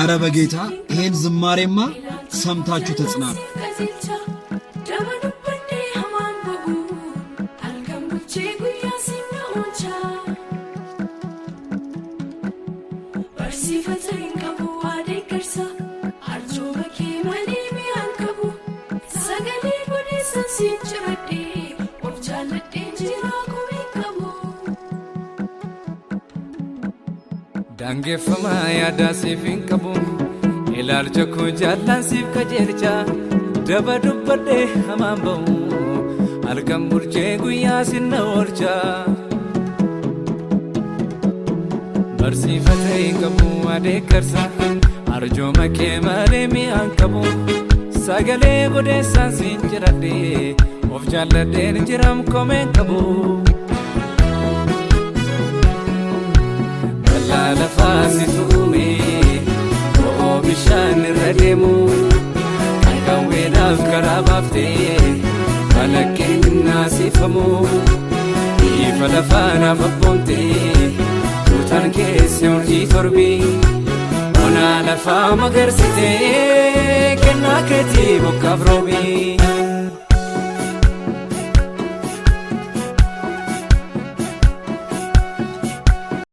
አረ በጌታ ይሄን ዝማሬማ ሰምታችሁ ተጽናኑ። Dangefama yaada siif hin qabu ilaalcha koo jaallaan siif qajeelcha daba dubbadhe hamaan ba'u halkan bulchee guyyaa sinna oolcha barsiifata hin qabu adeeggarsa arjooma kee malee mi'aan qabu sagalee godeessaan siin jiradhe of jaalladheen jiram komeen qabu la fasi tume o bishan rademu kan wena karabafte walakin nasifamu ifala fana fabonte tutan ke seorji torbi ona la fama gersite kenna keti bokavrobi